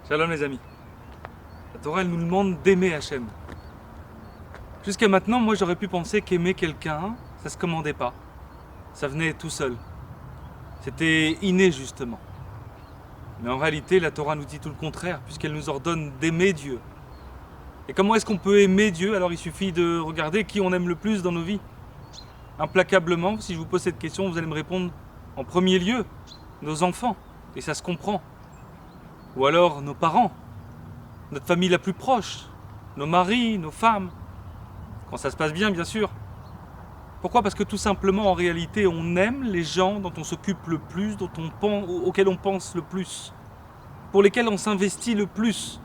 Shalom les amis. La Torah elle nous demande d'aimer Hachem. Jusqu'à maintenant, moi j'aurais pu penser qu'aimer quelqu'un, ça se commandait pas. Ça venait tout seul. C'était inné justement. Mais en réalité, la Torah nous dit tout le contraire, puisqu'elle nous ordonne d'aimer Dieu. Et comment est-ce qu'on peut aimer Dieu? Alors il suffit de regarder qui on aime le plus dans nos vies. Implacablement, si je vous pose cette question, vous allez me répondre en premier lieu, nos enfants. Et ça se comprend. Ou alors nos parents, notre famille la plus proche, nos maris, nos femmes. Quand ça se passe bien, bien sûr. Pourquoi? Parce que tout simplement, en réalité, on aime les gens dont on s'occupe le plus, auxquels on pense le plus, pour lesquels on s'investit le plus,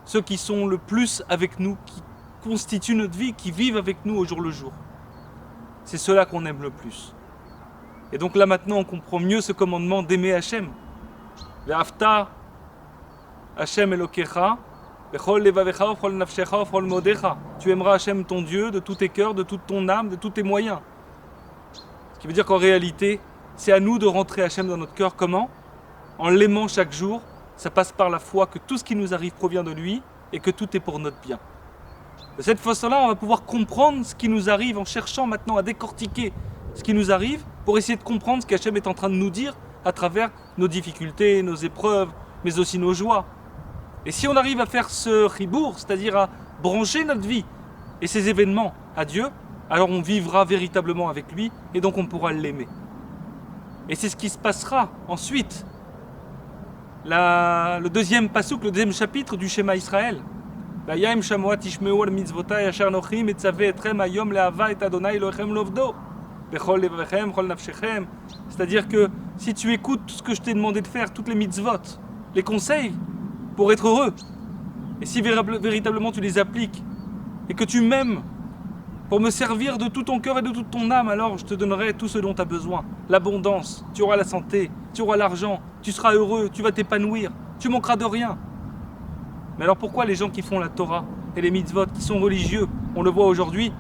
ceux qui sont le plus avec nous, qui constituent notre vie, qui vivent avec nous au jour le jour. C'est ceux-là qu'on aime le plus. Et donc là maintenant, on comprend mieux ce commandement d'aimer Hachem. Ve'afta Hachem Elokecha, Bechol levavecha, Bechol nafshecha, Bechol modecha. Tu aimeras Hachem ton Dieu de tous tes cœurs, de toute ton âme, de tous tes moyens. Ce qui veut dire qu'en réalité, c'est à nous de rentrer Hachem dans notre cœur. Comment? En l'aimant chaque jour. Ça passe par la foi que tout ce qui nous arrive provient de lui et que tout est pour notre bien. De cette façon-là, on va pouvoir comprendre ce qui nous arrive en cherchant maintenant à décortiquer ce qui nous arrive pour essayer de comprendre ce qu'Hachem est en train de nous dire à travers nos difficultés, nos épreuves, mais aussi nos joies. Et si on arrive à faire ce chibour, c'est-à-dire à brancher notre vie et ces événements à Dieu, alors on vivra véritablement avec lui et donc on pourra l'aimer. Et c'est ce qui se passera ensuite. Le deuxième pasouk, le deuxième chapitre du Shema Israël. C'est-à-dire que si tu écoutes tout ce que je t'ai demandé de faire, toutes les mitzvot, les conseils, pour être heureux, et si véritablement tu les appliques, et que tu m'aimes, pour me servir de tout ton cœur et de toute ton âme, alors je te donnerai tout ce dont tu as besoin. L'abondance, tu auras la santé, tu auras l'argent, tu seras heureux, tu vas t'épanouir, tu manqueras de rien. Mais alors pourquoi les gens qui font la Torah et les mitzvot, qui sont religieux, on le voit aujourd'hui,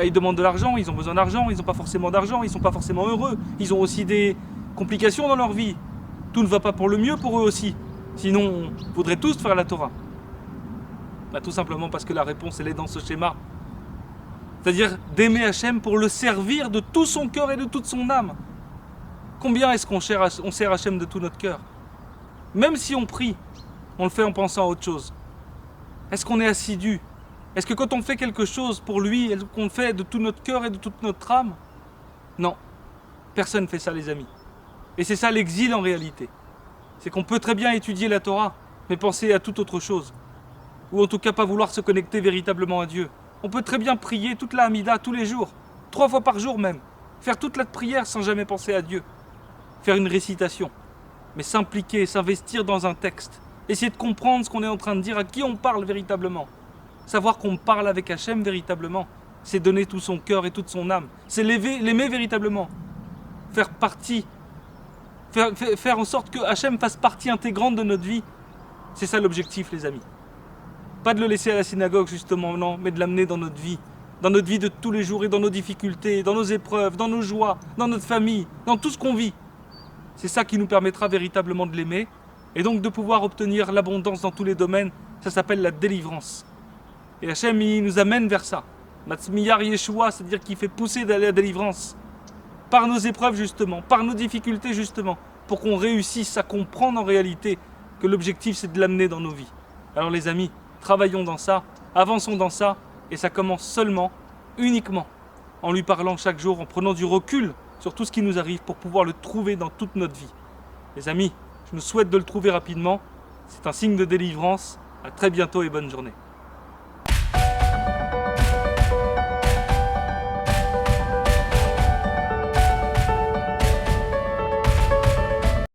ils demandent de l'argent, ils ont besoin d'argent, ils n'ont pas forcément d'argent, ils ne sont pas forcément heureux, ils ont aussi des complications dans leur vie. Tout ne va pas pour le mieux pour eux aussi. Sinon, on voudrait tous faire la Torah. Tout simplement parce que la réponse, elle est dans ce schéma. C'est-à-dire d'aimer Hachem pour le servir de tout son cœur et de toute son âme. Combien est-ce qu'on sert Hachem de tout notre cœur? Même si on prie, on le fait en pensant à autre chose. Est-ce qu'on est assidu? Est-ce que quand on fait quelque chose pour lui, est-ce qu'on le fait de tout notre cœur et de toute notre âme? Non. Personne ne fait ça, les amis. Et c'est ça l'exil en réalité. C'est qu'on peut très bien étudier la Torah, mais penser à toute autre chose. Ou en tout cas pas vouloir se connecter véritablement à Dieu. On peut très bien prier toute la Hamida tous les jours, 3 fois par jour même. Faire toute la prière sans jamais penser à Dieu. Faire une récitation. Mais s'impliquer, s'investir dans un texte. Essayer de comprendre ce qu'on est en train de dire, à qui on parle véritablement. Savoir qu'on parle avec Hachem véritablement. C'est donner tout son cœur et toute son âme. C'est l'aimer véritablement. Faire partie. Faire en sorte que Hachem fasse partie intégrante de notre vie. C'est ça l'objectif, les amis. Pas de le laisser à la synagogue justement, non, mais de l'amener dans notre vie. Dans notre vie de tous les jours et dans nos difficultés, dans nos épreuves, dans nos joies, dans notre famille, dans tout ce qu'on vit. C'est ça qui nous permettra véritablement de l'aimer et donc de pouvoir obtenir l'abondance dans tous les domaines. Ça s'appelle la délivrance. Et Hachem, il nous amène vers ça. Matzmiyar Yeshua, c'est-à-dire qu'il fait pousser la délivrance. Par nos épreuves justement, par nos difficultés justement, pour qu'on réussisse à comprendre en réalité que l'objectif c'est de l'amener dans nos vies. Alors les amis, travaillons dans ça, avançons dans ça, et ça commence seulement, uniquement, en lui parlant chaque jour, en prenant du recul sur tout ce qui nous arrive pour pouvoir le trouver dans toute notre vie. Les amis, je nous souhaite de le trouver rapidement, c'est un signe de délivrance, à très bientôt et bonne journée.